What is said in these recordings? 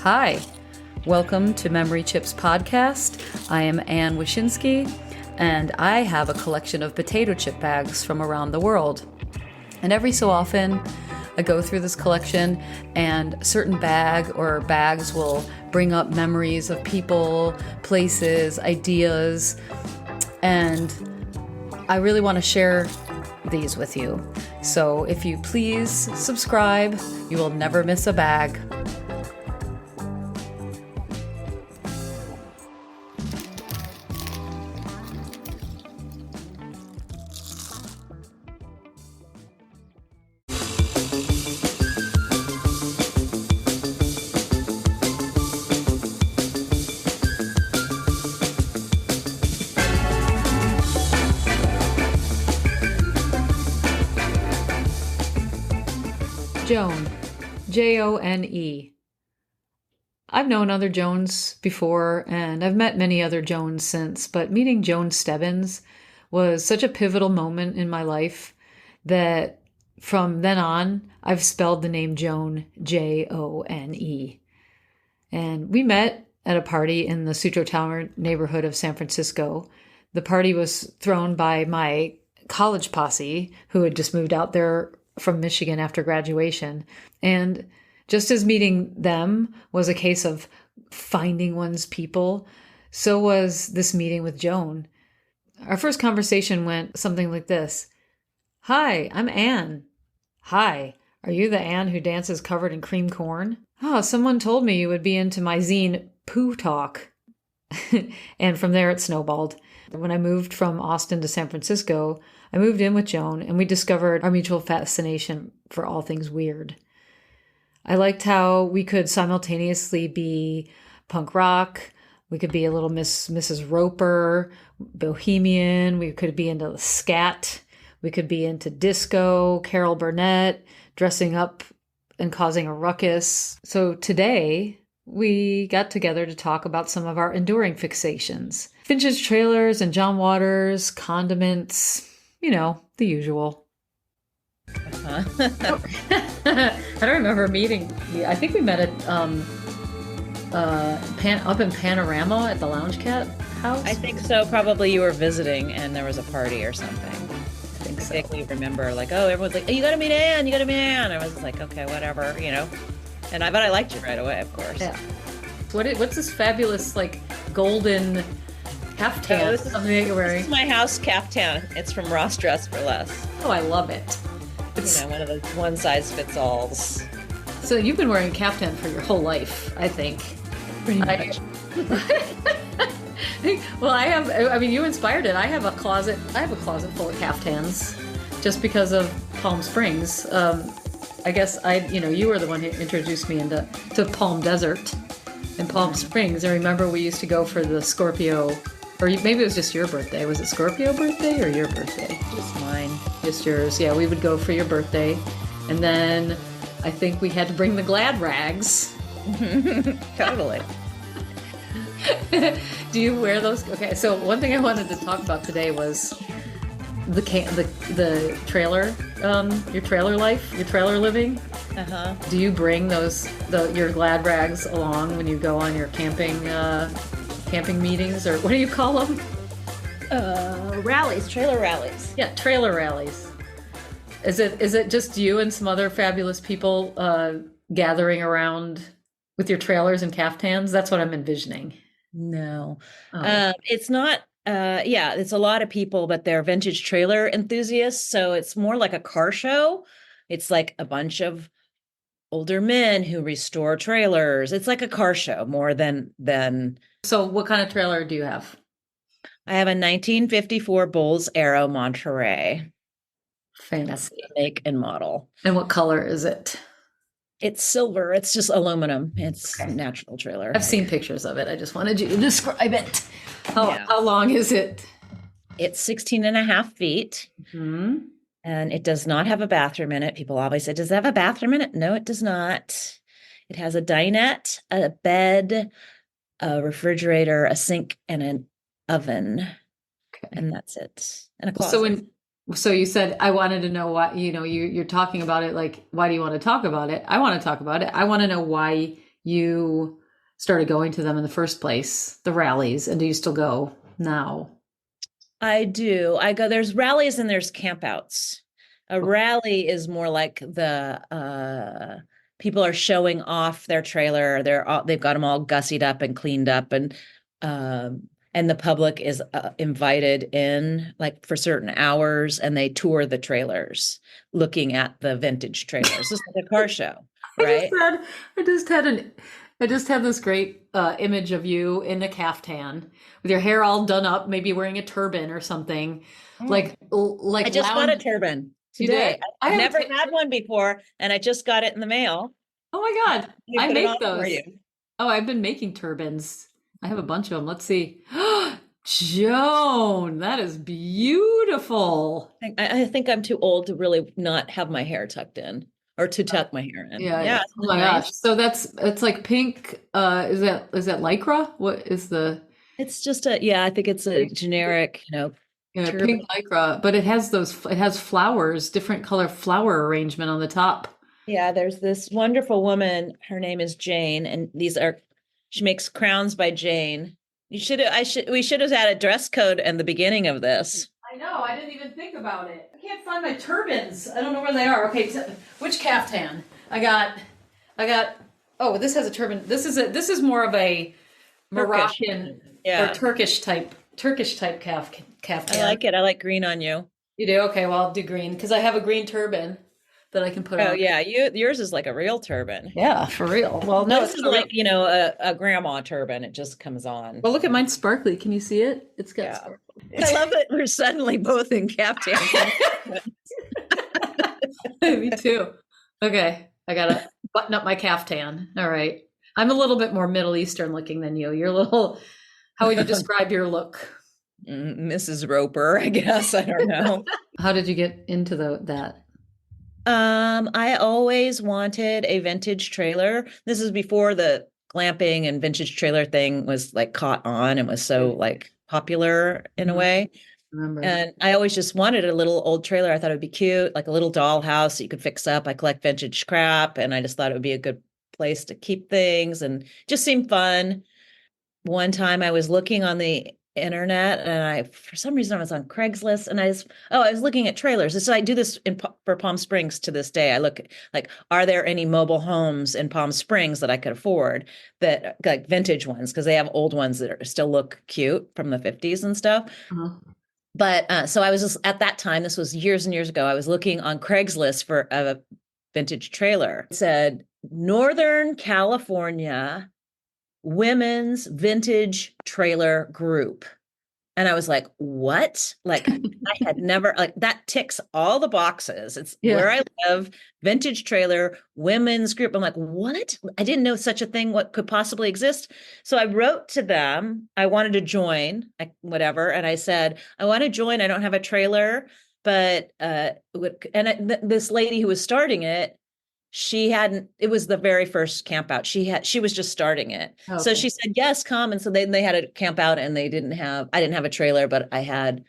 Hi, welcome to Memory Chips Podcast. I am Ann Wyszynski, and I have a collection of potato chip bags from around the world. And every so often, I go through this collection, and a certain bag or bags will bring up memories of people, places, ideas, and I really want to share these with you. So if you please subscribe, you will never miss a bag. Jone, Jone. I've known other Jones before, and I've met many other Jones since, but meeting Jone Stebbins was such a pivotal moment in my life that from then on, I've spelled the name Jone, Jone. And we met at a party in the Sutro Tower neighborhood of San Francisco. The party was thrown by my college posse, who had just moved out there from Michigan after graduation. And just as meeting them was a case of finding one's people, so was this meeting with Jone. Our first conversation went something like this. Hi, I'm Ann. Hi, are you the Ann who dances covered in cream corn? Oh, someone told me you would be into my zine, Poo Talk. And from there it snowballed. When I moved from Austin to San Francisco, I moved in with Jone, and we discovered our mutual fascination for all things weird. I liked how we could simultaneously be punk rock, we could be a little Mrs. Roper, bohemian, we could be into scat, we could be into disco, Carol Burnett, dressing up and causing a ruckus. So today, we got together to talk about some of our enduring fixations. Vintage trailers and John Waters, condiments, you know, the usual. I don't remember meeting. I think we met at up in Panorama at the Lounge Cat house. I think so. Probably you were visiting and there was a party or something. I think so. I think we remember like, oh, everyone's like, oh, you gotta meet Ann, you gotta meet Ann. I was just like, okay, whatever, you know. But I liked you right away, of course. Yeah. What's this fabulous like golden caftan? Something that you're wearing? This is my house caftan. It's from Ross Dress for Less. Oh, I love it. It's, one of the one size fits alls. So you've been wearing caftan for your whole life, I think. Pretty much. Well, I mean, you inspired it. I have a closet full of caftans just because of Palm Springs. I guess you were the one who introduced me to Palm Desert in Palm Springs. I remember we used to go for the Scorpio, or maybe it was just your birthday. Was it Scorpio birthday or your birthday? Just mine. Just yours. Yeah, we would go for your birthday. And then I think we had to bring the Glad rags. Totally. Do you wear those? Okay, so one thing I wanted to talk about today was the trailer, your trailer life, your trailer living. Uh-huh. Do you bring your Glad rags along when you go on your camping meetings, or what do you call them? Rallies, trailer rallies. Yeah, trailer rallies. Is it just you and some other fabulous people gathering around with your trailers and caftans? That's what I'm envisioning. No, Oh. it's not. It's a lot of people, but they're vintage trailer enthusiasts. So it's more like a car show. It's like a bunch of older men who restore trailers. It's like a car show more than. So what kind of trailer do you have? I have a 1954 Bulls Aero Monterey. Fancy. That's the make and model. And what color is it? It's silver. It's just aluminum. It's a natural trailer. I've seen pictures of it. I just wanted you to describe it. How long is it? It's 16 and a half feet. Mm-hmm. And it does not have a bathroom in it. People always say, does it have a bathroom in it? No, it does not. It has a dinette, a bed, a refrigerator, a sink, and an oven. Okay. And that's it. And a closet. So you said, I wanted to know why, you're talking about it. Like, why do you want to talk about it? I want to talk about it. I want to know why you started going to them in the first place, the rallies, and do you still go now? I do. I go, there's rallies and there's campouts. A rally is more like the people are showing off their trailer. They've got them all gussied up and cleaned up, and the public is invited in like for certain hours, and they tour the trailers, looking at the vintage trailers. It's like a car show, I just right? had, I just had an, I just had this great image of you in a caftan with your hair all done up, maybe wearing a turban or something, Mm. like I just got a lounge. turban You did? today. I I've have a never ta- had one before, and I just got it in the mail. Oh my God, Let me I put it make on for those. you. Oh, I've been making turbans. I have a bunch of them. Let's see. Joan, that is beautiful. I think I'm too old to really not have my hair tucked in or to tuck my hair in. Yeah, Yeah, yeah. Oh isn't it my gosh. nice? So it's like pink. Is that lycra? What is the It's just yeah, I think it's a generic, yeah, turban. pink lycra, but it has flowers, different color flower arrangement on the top. Yeah, there's this wonderful woman. Her name is Jane, and she makes crowns by Jane. We should have had a dress code in the beginning of this. I know. I didn't even think about it. I can't find my turbans. I don't know where they are. Okay, which caftan? I got. Oh, this has a turban. This is more of a Turkish. Moroccan or Yeah, Turkish type I caftan. like it. I like green on you. You do? Okay, well, I'll do green because I have a green turban that I can put Oh on. yeah, yours is like a real turban. Yeah, for real. Well, no, This it's is not real. like, a grandma turban. It just comes on. Well, look at mine sparkly. Can you see it? It's got Yeah. sparkle. I love that we're suddenly both in caftans. Me too. Okay, I gotta button up my caftan. All right. I'm a little bit more Middle Eastern looking than you. You're a little, how would you describe your look? Mrs. Roper, I guess. I don't know. How did you get into that? I always wanted a vintage trailer. This is before the glamping and vintage trailer thing was like caught on and was so like popular in a Mhm. way. Remember. And I always just wanted a little old trailer. I thought it would be cute, like a little dollhouse that you could fix up. I collect vintage crap, and I just thought it would be a good place to keep things and just seemed fun. One time I was looking on the internet, and for some reason I was on Craigslist, and I was looking at trailers. So I do this for Palm Springs to this day. I look like, are there any mobile homes in Palm Springs that I could afford, that like vintage ones, because they have old ones that still look cute from the 50s and stuff. Uh-huh. But so I was just at that time, this was years and years ago, I was looking on Craigslist for a vintage trailer. It said Northern California Women's Vintage Trailer Group. And I was like, what? Like, I had never, like, that ticks all the boxes. It's where Yeah. I live, vintage trailer, women's group. I'm like, what? I didn't know such a thing, what could possibly exist. So I wrote to them. I wanted to join, whatever. And I said, I want to join. I don't have a trailer, but, this lady who was starting it, she hadn't, it was the very first camp out. She was just starting it. So Okay. she said, yes, come. And so they had a camp out, and I didn't have a trailer, but they had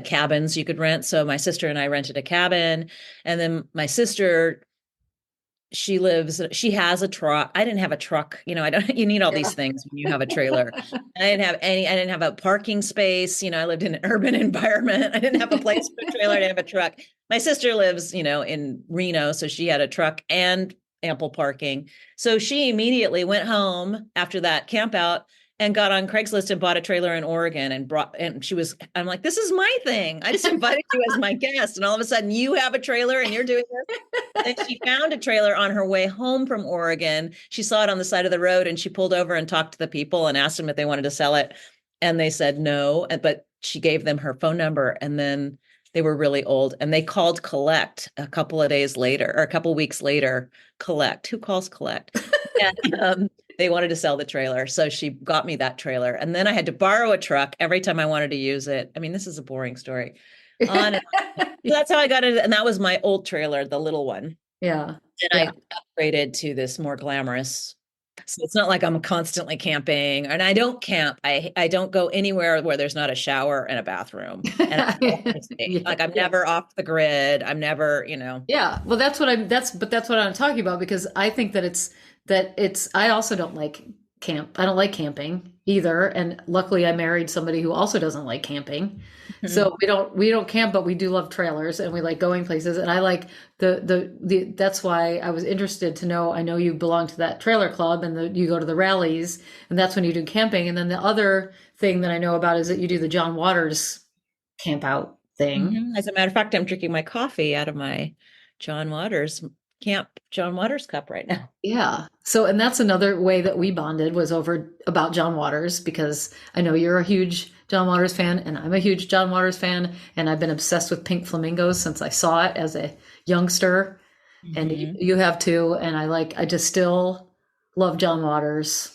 cabins you could rent. So my sister and I rented a cabin. And then my sister, she has a truck. I didn't have a truck. You need all Yeah. these things when you have a trailer. I didn't have a parking space. I lived in an urban environment. I didn't have a place for a trailer. I didn't have a truck. My sister lives, in Reno. So she had a truck and ample parking. So she immediately went home after that camp out and got on Craigslist and bought a trailer in Oregon I'm like, this is my thing. I just invited you as my guest. And all of a sudden you have a trailer and you're doing this. And she found a trailer on her way home from Oregon. She saw it on the side of the road, and she pulled over and talked to the people and asked them if they wanted to sell it. And they said no, but she gave them her phone number. And then they were really old, and they called collect a couple of days later, or a couple of weeks later. Collect. Who calls collect? And they wanted to sell the trailer. So she got me that trailer. And then I had to borrow a truck every time I wanted to use it. I mean, this is a boring story. On and on. So that's how I got it. And that was my old trailer, the little one. Yeah. And Yeah. I upgraded to this more glamorous. So it's not like I'm constantly camping, and I don't camp. I don't go anywhere where there's not a shower and a bathroom. And like I'm Yeah. never off the grid. I'm never. Yeah. Well, that's what I'm talking about because I think that that it's I also don't like camp. I don't like camping either, and luckily I married somebody who also doesn't like camping. Mhm. So we don't camp, but we do love trailers and we like going places. And I like the that's why I was interested to know. I know you belong to that trailer club and you go to the rallies, and that's when you do camping. And then the other thing that I know about is that you do the John Waters camp out thing. As a matter of fact, I'm drinking my coffee out of my John Waters John Waters cup right now. Yeah. So, and that's another way that we bonded was over about John Waters because I know you're a huge John Waters fan and I'm a huge John Waters fan and I've been obsessed with pink flamingos since I saw it as a youngster and Mhm. you have too and I just still love John Waters.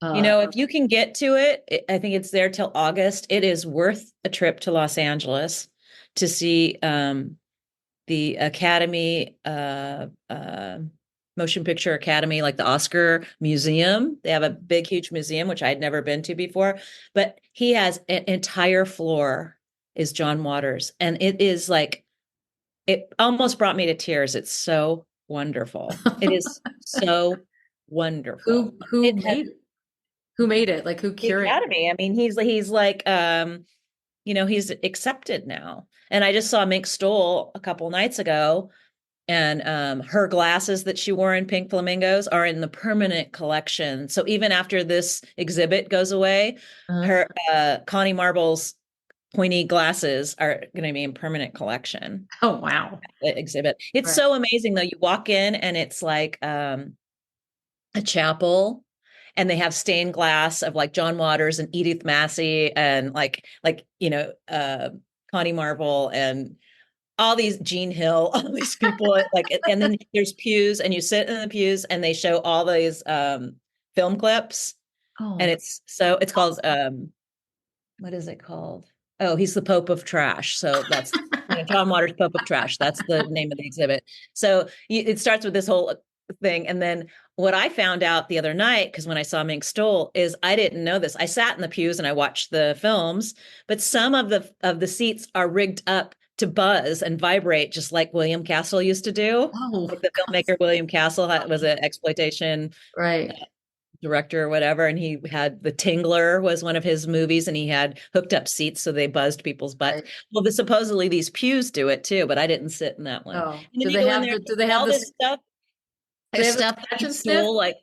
Uh If you can get to it, I think it's there till August. It is worth a trip to Los Angeles to see the Academy, Motion Picture Academy, like the Oscar Museum. They have a big, huge museum, which I'd never been to before. But he has an entire floor is John Waters. And it is like, it almost brought me to tears. It's so wonderful. It is so wonderful. who It has made who made it? Like who the curated? Academy. I mean, he's like he's accepted now. And I just saw Mink Stoll a couple nights ago, and her glasses that she wore in Pink Flamingos are in the permanent collection. So even after this exhibit goes away, Uh, her Connie Marble's pointy glasses are going to be in permanent collection oh wow. exhibit. It's Right. so amazing though. You walk in and it's like a chapel and they have stained glass of like John Waters and Edith Massey and Connie Marble and all these Gene Hill, all these people like, and then there's pews and you sit in the pews and they show all these film clips and Oh, it's called what is it called? Oh, he's the Pope of Trash. So that's John Waters Pope of Trash. That's the name of the exhibit. So it starts with this whole thing, and then what I found out the other night, because when I saw Mink Stoll, is I didn't know this. I sat in the pews and I watched the films, but some of the seats are rigged up to buzz and vibrate, just like William Castle used to do. oh, Like the filmmaker William Castle was an exploitation right. director or whatever, and he had The Tingler was one of his movies, and he had hooked up seats so they buzzed people's butts. Right. Well, supposedly these pews do it too, but I didn't sit in that one. And Oh, then you go in there do they and have all this this stuff. do they There's have the stuff that scratch he and sniff? stole, like,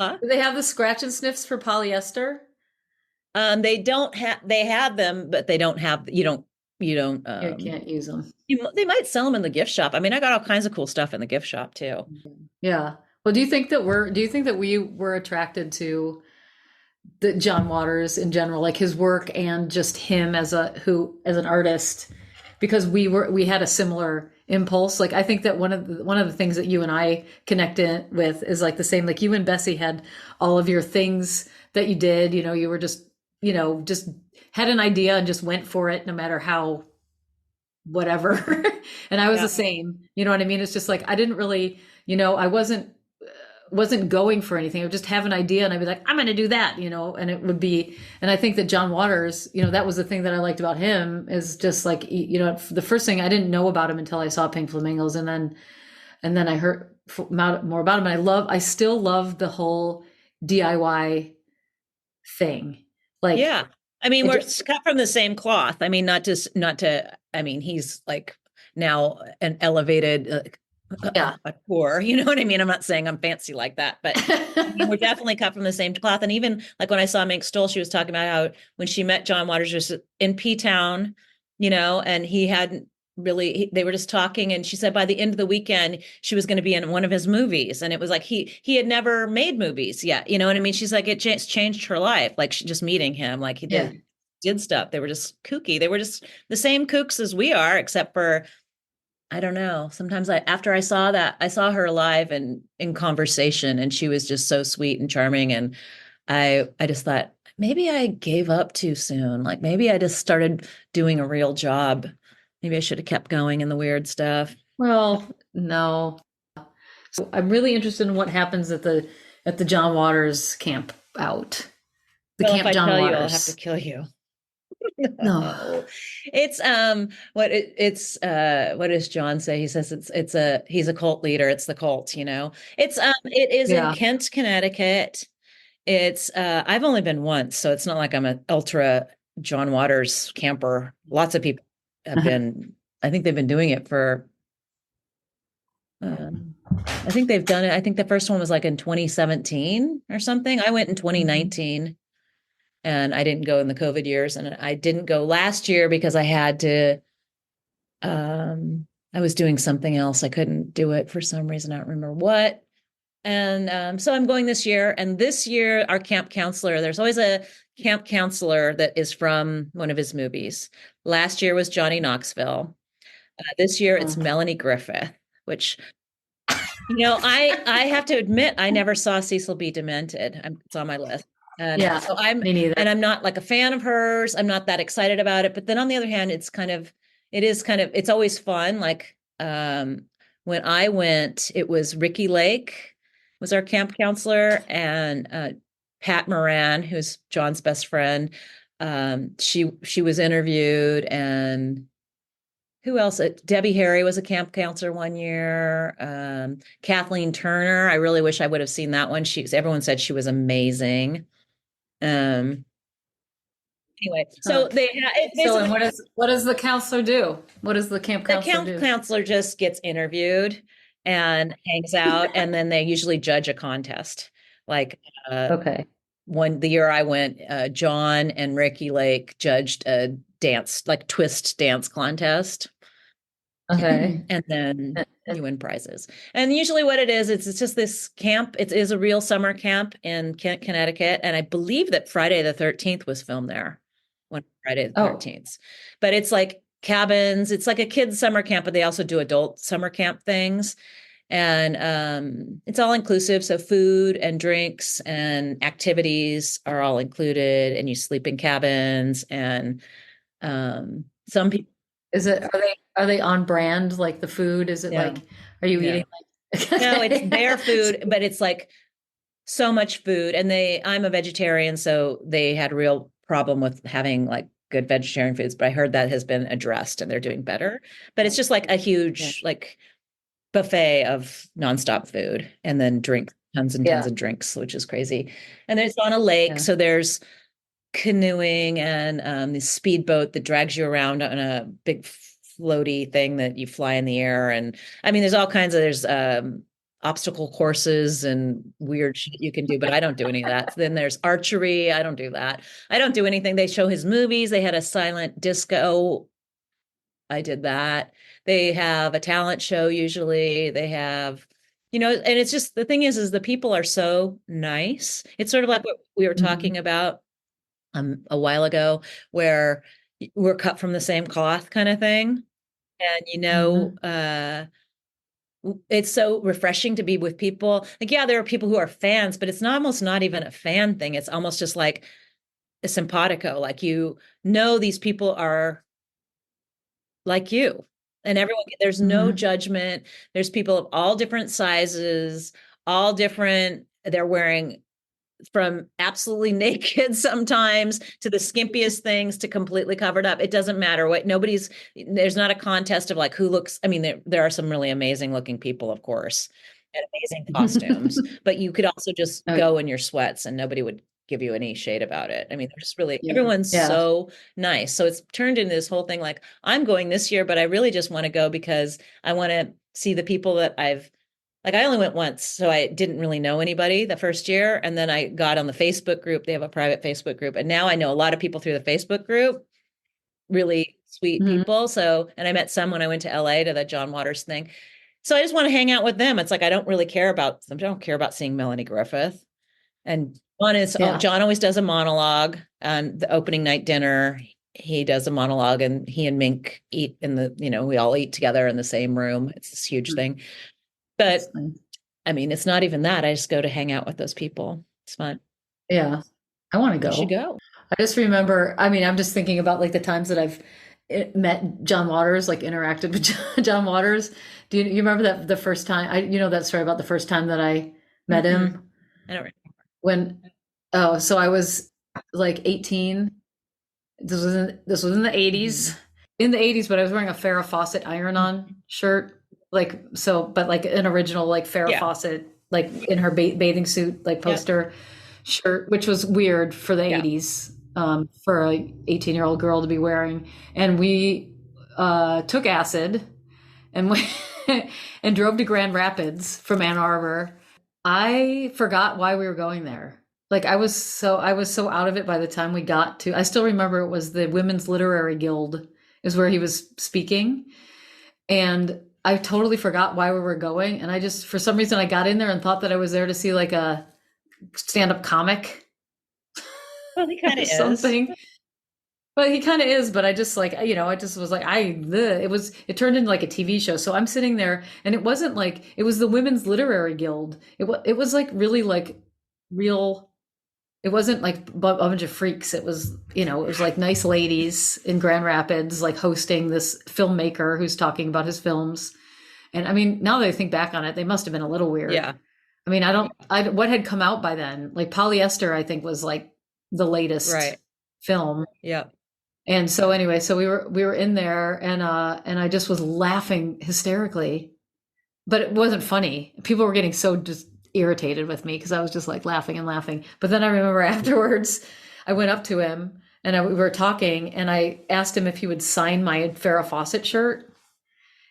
huh? Do they have the scratch and sniffs for polyester? They don't have. They have them, but they don't have. You don't. You don't. You can't use them. They might sell them in the gift shop. I mean, I got all kinds of cool stuff in the gift shop too. Yeah. Well, do you think that we were attracted to the John Waters in general, like his work and just him as an artist, because we had a similar impulse. Like I think that one of the things that you and I connected with is like the same. Like you and Bessie had all of your things that you did. You were just just had an idea and just went for it, no matter how whatever. And I was Yeah. the same. You know what I mean? It's just like I didn't really, I wasn't going for anything. I would just have an idea and I'd be like, I'm going to do that, and it would be, and I think that John Waters, that was the thing that I liked about him is just like, the first thing I didn't know about him until I saw Pink Flamingos. And then I heard more about him. And I still love the whole DIY thing. Like Yeah. I mean, it we're just, cut from the same cloth. I mean, not to, I mean, he's like now an elevated yeah. a tour, you know what I mean? I'm not saying I'm fancy like that, but I mean, we're definitely cut from the same cloth. And even like when I saw Mink Stoll, she was talking about how when she met John Waters just in P Town, and he hadn't really, they were just talking. And she said by the end of the weekend, she was going to be in one of his movies. And it was like, he had never made movies yet. You know what I mean? She's like, it just changed her life. Like she just meeting him, like he yeah. did stuff. They were just kooky. They were just the same kooks as we are, except for I don't know. Sometimes after I saw that, I saw her live and in conversation, and she was just so sweet and charming. And I just thought maybe I gave up too soon. Like maybe I just started doing a real job. Maybe I should have kept going in the weird stuff. Well, no. So I'm really interested in what happens at the John Waters camp out. The Well, if Camp I John tell you, I'll have to Waters. kill you. No. No. It's what does John say? He says he's a cult leader. It's the cult, you know. It is in Yeah. Kent, Connecticut. It's I've only been once, so it's not like I'm an ultra John Waters camper. Lots of people have been, I think they've been doing it for I think they've done it. I think the first one was like in 2017 or something. I went in Mhm. 2019 and I didn't go in the COVID years. And I didn't go last year because I had to, I was doing something else. I couldn't do it for some reason. I don't remember what. And so I'm going this year. And this year, our camp counselor, there's always a camp counselor that is from one of his movies. Last year was Johnny Knoxville. This year, it's Oh. Melanie Griffith, which I have to admit, I never saw Cecil B. Demented. It's on my list. And Yeah, so me neither. I'm not like a fan of hers. I'm not that excited about it. But then on the other hand, it's always fun. Like when I went, it was Ricky Lake was our camp counselor and Pat Moran, who's John's best friend. She was interviewed and who else? Debbie Harry was a camp counselor one year. Kathleen Turner. I really wish I would have seen that one. Everyone said she was amazing. Um, anyway, Huh. so it So, basically and what does the counselor do? What does the camp the counselor camp do? counselor just gets interviewed and hangs out, and then they usually judge a contest. Like uh, Okay. the year I went, John and Ricky Lake judged a dance, like twist dance contest. Okay. And then And- you win prizes. And usually what it is, it's just this camp. It is a real summer camp in Connecticut. And I believe that Friday the 13th was filmed there. One Friday the Oh, 13th. But it's like cabins. It's like a kids summer camp, but they also do adult summer camp things. And it's all inclusive. So food and drinks and activities are all included. And you sleep in cabins. And some people, are they on brand like the food? Is it like no, are you no. eating like No, it's okay. their food, but it's like so much food. And I'm a vegetarian, so they had a real problem with having like good vegetarian foods, but I heard that has been addressed and they're doing better. But it's just like a Yeah. huge like buffet of nonstop food and then drink tons and tons Yeah. of drinks, which is crazy. And it's on a lake, Yeah. so there's canoeing and this speedboat that drags you around on a big floaty thing that you fly in the air. And I mean, there's obstacle courses and weird shit you can do, but I don't do any of that. Then there's archery. I don't do that. I don't do anything. They show his movies. They had a silent disco. I did that. They have a talent show usually. They have, and it's just the thing is the people are so nice. It's sort of like what we were Mhm. talking about a while ago, where we're cut from the same cloth kind of thing. And Mhm. it's so refreshing to be with people. Like, yeah, there are people who are fans, but it's not almost not even a fan thing. It's almost just like a simpatico. Like these people are like you. And there's no Mhm. judgment. There's people of all different sizes, all different, they're wearing from absolutely naked sometimes to the skimpiest things to completely covered up. It doesn't matter there's not a contest of like who looks, I mean, there are some really amazing looking people, of course, and amazing costumes, but you could also just Oh, go in your sweats and nobody would give you any shade about it. I mean, they're just really, yeah. everyone's Yeah. so nice. So it's turned into this whole thing like, I'm going this year, but I really just want to go because I want to see the people that I only went once, so I didn't really know anybody the first year. And then I got on the Facebook group. They have a private Facebook group. And now I know a lot of people through the Facebook group, really sweet Mhm. people. So, and I met some when I went to LA to the John Waters thing. So I just want to hang out with them. It's like I don't really care about them. I don't care about seeing Melanie Griffith. And Yeah. John always does a monologue on the opening night dinner. He does a monologue and he and Mink eat we all eat together in the same room. It's this huge Mm, thing. that's But nice. I mean, it's not even that. I just go to hang out with those people. It's fun. Yeah. I want to You should go. go. I just remember, I mean, I'm just thinking about like the times that I've met John Waters, like interacted with John Waters. Do you remember that the first time that story about the first time that I met Mm-mm. him I don't. when, oh, so I was like 18 this was in the Mhm. 80s. In the 80s, but I was wearing a Farrah Fawcett iron-on shirt. Like so, but like an original like Farrah Yeah. Fawcett, like in her bathing suit, like Yep. poster shirt, which was weird for the Yeah. 80s, for a 18-year-old girl to be wearing. And we took acid and went and drove to Grand Rapids from Ann Arbor. I forgot why we were going there. Like I was so out of it by the time we got to. I still remember it was the Women's Literary Guild is where he was speaking, and I totally forgot why we were going. And I just for some reason I got in there and thought that I was there to see like a stand-up comic Well, he kind or of is. something. Well, he kind of is, but I just like, I just was like, it turned into like a TV show. So I'm sitting there and it wasn't like, it was the Women's Literary Guild. It was like really like real, it wasn't like a bunch of freaks. It was, it was like nice ladies in Grand Rapids, like hosting this filmmaker who's talking about his films. And I mean, now that I think back on it, they must have been a little weird. Yeah. I mean, what had come out by then? Like Polyester, I think was like the latest Right. film. Yeah. And so anyway, so we were in there and I just was laughing hysterically, but it wasn't funny. People were getting so just irritated with me because I was just like laughing and laughing. But then I remember afterwards, I went up to him and we were talking and I asked him if he would sign my Farrah Fawcett shirt.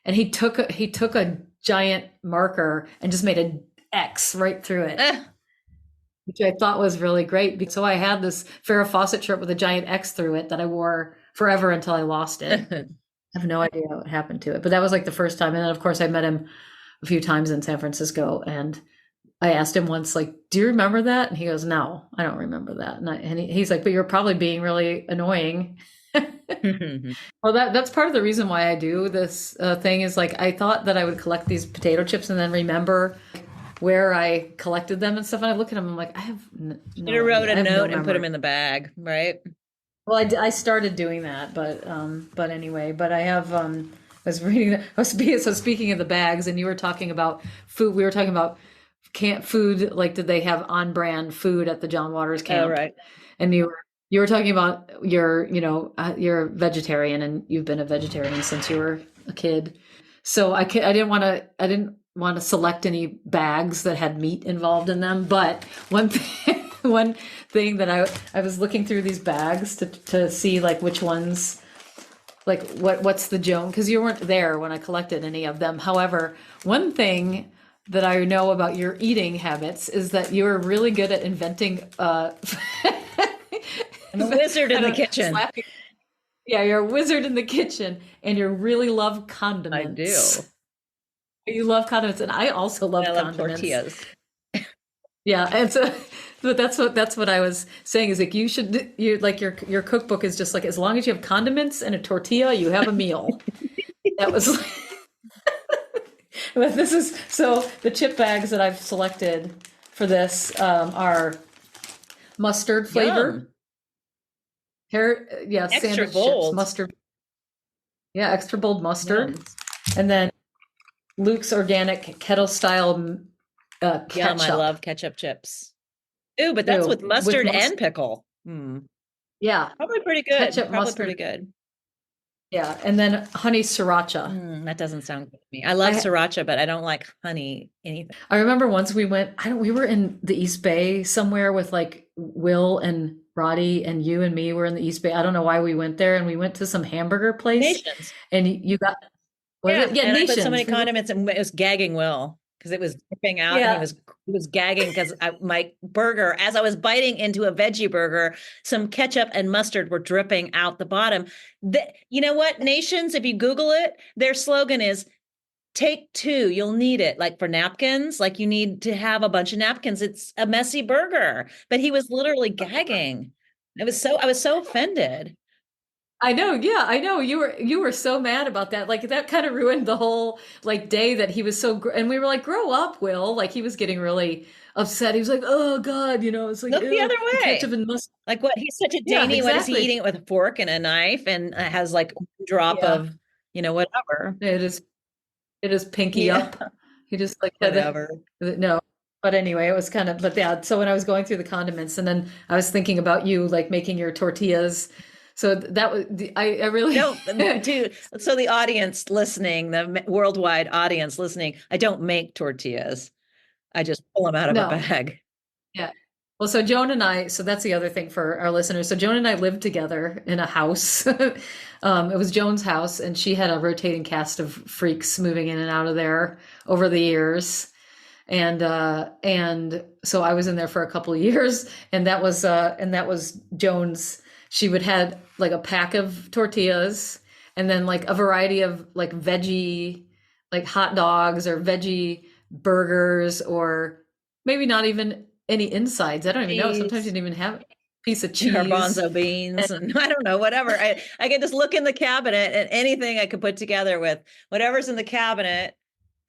And he took a giant marker and just made an X right through it, Eh. which I thought was really great. So I had this Farrah Fawcett shirt with a giant X through it that I wore forever until I lost it. I have no idea what happened to it, but that was like the first time. And then of course I met him a few times in San Francisco, and I asked him once, like, "Do you remember that?" And he goes, "No, I don't remember that." And he's like, "But you're probably being really annoying." Well, that's part of the reason why I do this thing is like I thought that I would collect these potato chips and then remember where I collected them and stuff. And I look at them, I'm like, I have Should have no wrote idea. a I have no note and put them memory. in the bag, right? Well, I started doing that, but anyway, but I have I was reading. So speaking of the bags, and you were talking about food. We were talking about camp food. Like, did they have on brand food at the John Waters Oh, camp? right. And you were talking about you're a vegetarian and you've been a vegetarian since you were a kid. So I didn't want to select any bags that had meat involved in them. But one thing that I was looking through these bags to see like which ones like what's the Jone, because you weren't there when I collected any of them. However, one thing that I know about your eating habits is that you're really good at inventing I'm a wizard in kind the of kitchen. slapping. Yeah, you're a wizard in the kitchen and you really love I do. condiments. You love condiments and I also And I love love condiments. tortillas. Yeah, and so but that's what I was saying is like you like your cookbook is just like as long as you have condiments and a tortilla, you have a meal. That was but this is so the chip bags that I've selected for this are mustard Yum. flavor. Hair, yeah, Extra sandwich chips, bold. mustard. Yeah, extra bold mustard. Yum. And then Luke's organic kettle style Yum. I ketchup. love ketchup chips. Ooh, but that's Ooh, with with mustard mustard. and pickle. Yeah, Probably pretty good. ketchup, Probably pretty mustard. good. Yeah, and then honey sriracha. That doesn't sound good to me. I love I sriracha, but I don't like honey anything. I remember once we went. We were in the East Bay somewhere with like Will and Roddy and you and me were in the East Bay. I don't know why we went there, and we went to some hamburger place, Nations. and you got was Yeah, it? Yeah, and I put so Nations. many condiments, and it was gagging Will because it was dripping out, and Yeah, he was gagging because my burger, as I was biting into a veggie burger, some ketchup and mustard were dripping out the bottom. You know what, Nations? If you Google it, their slogan is "Take two, you'll need it." Like for napkins, like you need to have a bunch of napkins. It's a messy burger, but he was literally gagging. I was so offended. I know. Yeah, I know. You were so mad about that. Like that kind of ruined the whole like day that he was so. And we were like, "Grow up, Will." Like he was getting really upset. He was like, "Oh God," it's like Look the other the way. ketchup and mustard. Like what? He's such a Yeah, dainty. What is he exactly. eating it with a fork and a knife and has like a drop Yeah, of, whatever. it is. It is pinky Yeah, up. He just like had whatever. no. But anyway, it was kind of. But yeah. So when I was going through the condiments, and then I was thinking about you like making your tortillas. So that was I really No, so the audience listening, the worldwide audience listening, I don't make tortillas. I just pull them out of a no. bag. Yeah. Well, so Joan and I, so that's the other thing for our listeners. So Joan and I lived together in a house. It was Joan's house, and she had a rotating cast of freaks moving in and out of there over the years. And so I was in there for a couple of years, and that was Joan's. She would had like a pack of tortillas, and then like a variety of like veggie, like hot dogs or veggie burgers, or maybe not even any insides. I don't even know. Sometimes you Cheese, didn't even have a piece of cheese. garbanzo beans, and I don't know, whatever. I can just look in the cabinet and anything I could put together with whatever's in the cabinet,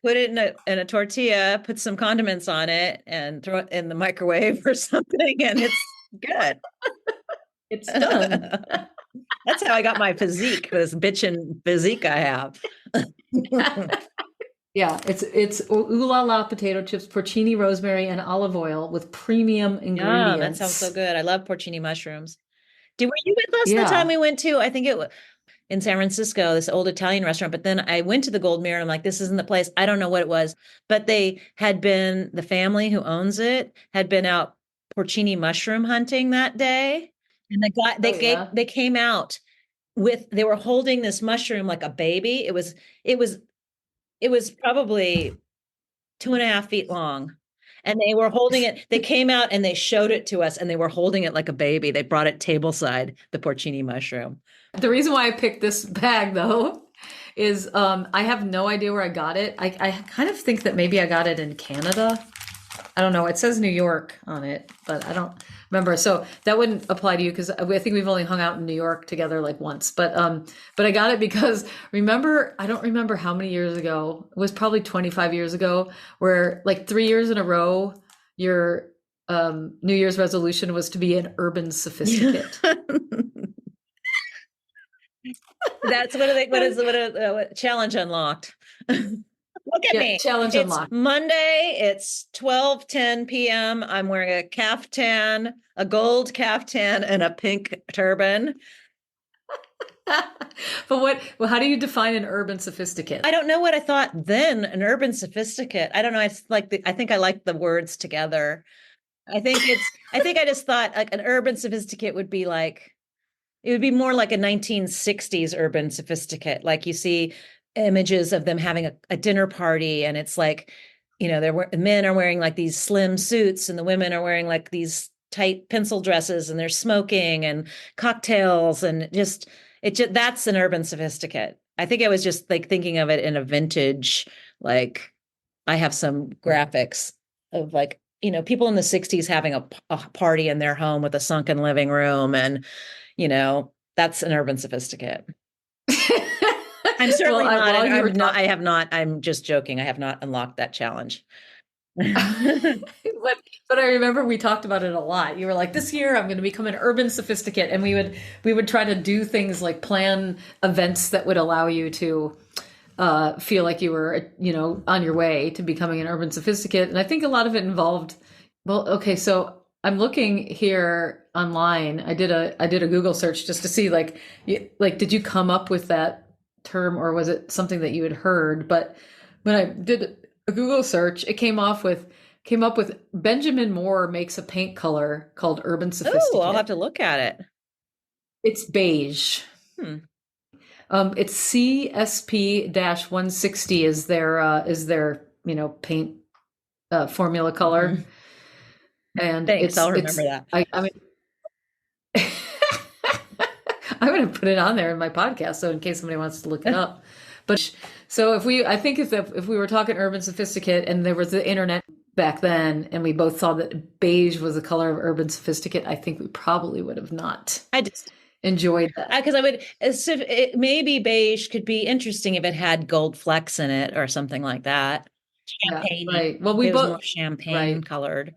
put it in a tortilla, put some condiments on it, and throw it in the microwave or something, and it's good. It's done. That's how I got my physique, this bitchin' physique I have. Yeah, it's OOLALA potato chips, porcini, rosemary, and olive oil with premium Yeah, that sounds ingredients. so good. I love porcini mushrooms. Were you with us the time Yeah. we went to? I think it was in San Francisco, this old Italian restaurant. But then I went to the Gold Mirror and I'm like, this isn't the place. I don't know what it was, but the family who owns it had been out porcini mushroom hunting that day. And the guy, Oh yeah. they came out they were holding this mushroom like a baby. It was, it was probably 2.5 feet long. And they were holding it. They came out and they showed it to us and they were holding it like a baby. They brought it tableside, the porcini mushroom. The reason why I picked this bag though is I have no idea where I got it. I kind of think that maybe I got it in Canada. I don't know. It says New York on it, but I don't remember. So that wouldn't apply to you because I think we've only hung out in New York together like once. But I got it because I don't remember how many years ago. It was probably 25 years ago, where like 3 years in a row, your New Year's resolution was to be an urban sophisticate. That's what challenge unlocked. Look at me. Challenge It's unlocked. Monday. It's 12:10 p.m. I'm wearing a caftan, a gold caftan, and a pink turban. But how do you define an urban sophisticate? I don't know what I thought then, an urban sophisticate. I don't know. I think I like the words together. I think I just thought like an urban sophisticate would be like, it would be more like a 1960s urban sophisticate. Like you see images of them having a dinner party and it's like, the men are wearing like these slim suits and the women are wearing like these tight pencil dresses and they're smoking and cocktails and that's an urban sophisticate. I think I was just like thinking of it in a vintage, like I have some graphics of like, people in the 60s having a party in their home with a sunken living room and that's an urban sophisticate. I'm certainly not. I have not. I'm just joking. I have not unlocked that challenge. But I remember we talked about it a lot. You were like, this year I'm going to become an urban sophisticate. And we would try to do things like plan events that would allow you to feel like you were, on your way to becoming an urban sophisticate. And I think a lot of it involved, well, okay, so I'm looking here online. I did a Google search just to see did you come up with that term or was it something that you had heard? But when I did a Google search, it came up with Benjamin Moore makes a paint color called urban sophisticate. Oh, I'll have to look at it. It's beige. It's CSP-160 is their paint formula color. And thanks, I'll remember that. I mean, I'm going to put it on there in my podcast, so in case somebody wants to look it up. But so if we were talking urban sophisticate, and there was the internet back then, and we both saw that beige was the color of urban sophisticate, I think we probably would have not. I just enjoyed that because maybe beige could be interesting if it had gold flecks in it or something like that. Champagne, yeah, right? Well, we both more champagne colored.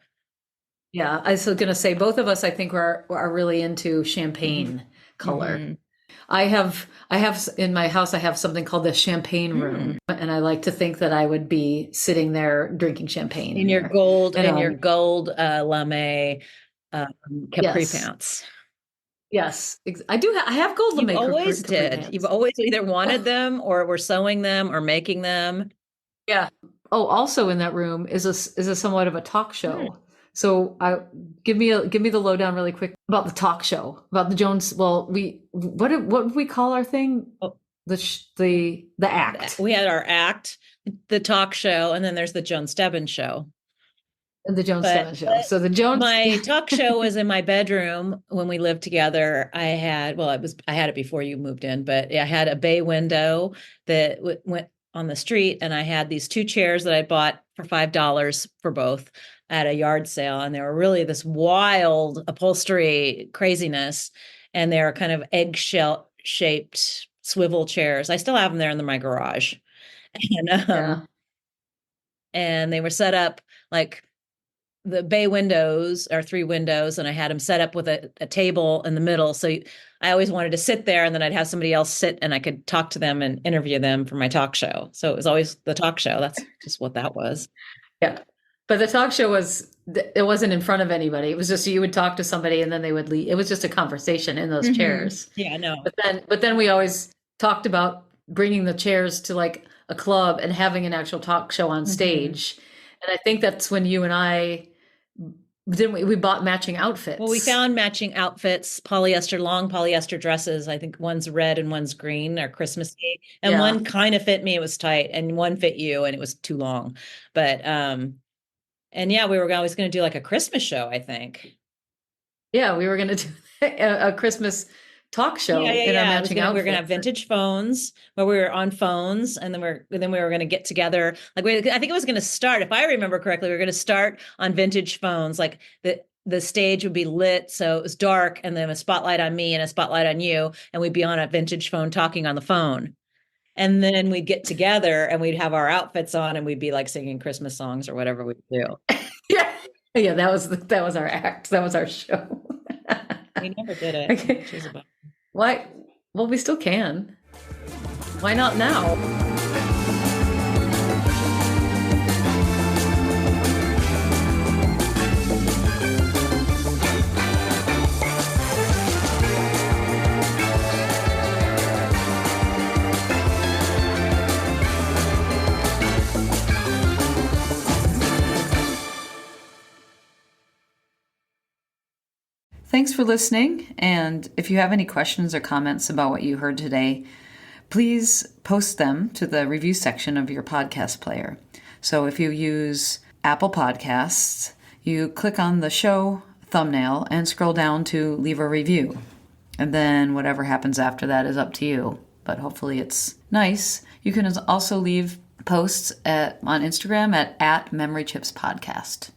Yeah, I was going to say both of us, I think, are really into champagne color. Mm-hmm. I have in my house, I have something called the champagne room, and I like to think that I would be sitting there drinking champagne in your gold lame Capri pants. Yes, I do. I have gold You lame always capri did. You've pans. always either wanted them or were sewing them or making them. Yeah. Oh, also in that room is a somewhat of a talk Hmm. show. So I give me the lowdown really quick about the talk show about the Jones. Well, we what would we call our thing? Oh, The act, we had our act, the talk show, and then there's the Jone Stebbins show. the Jones But Stebbins show. So the Jones. my talk show was in my bedroom when we lived together. I had it before you moved in, but I had a bay window that went on the street, and I had these two chairs that I bought for $5 for both at a yard sale, and they were really this wild upholstery craziness, and they were kind of eggshell shaped swivel chairs. I still have them there in my garage, and Yeah. and they were set up like the bay windows are three windows, and I had them set up with a table in the middle. So I always wanted to sit there, and then I'd have somebody else sit, and I could talk to them and interview them for my talk show. So it was always the talk show. That's just what that was. Yeah. But the talk show it wasn't in front of anybody. It was just you would talk to somebody and then they would leave. It was just a conversation in those chairs. Yeah, no. But then we always talked about bringing the chairs to like a club and having an actual talk show on stage. And I think that's when you and I then we bought matching Well, we outfits. found matching outfits, long polyester dresses. I think one's red and one's green or Christmassy. And Yeah. one kind of fit me, it was tight, and one fit you and it was too long. But and yeah, we were always going to do like a Christmas show, I think. Yeah, we were going to do a Christmas talk Yeah, show yeah, in our yeah. matching We were gonna have outfits. vintage phones where we were on phones, and then we were gonna get together. I think it was gonna start, if I remember correctly, we were gonna start on vintage phones. Like the stage would be lit, so it was dark, and then a spotlight on me and a spotlight on you, and we'd be on a vintage phone talking on the phone. And then we'd get together and we'd have our outfits on, and we'd be like singing Christmas songs or whatever we do. Yeah. Yeah, that was our act. That was our show. We never did it, Okay. which is about. Why? Well, we still can. Why not now? Thanks for listening. And if you have any questions or comments about what you heard today, please post them to the review section of your podcast player. So if you use Apple Podcasts, you click on the show thumbnail and scroll down to leave a review. And then whatever happens after that is up to you. But hopefully it's nice. You can also leave posts on Instagram at @MemoryChipsPodcast.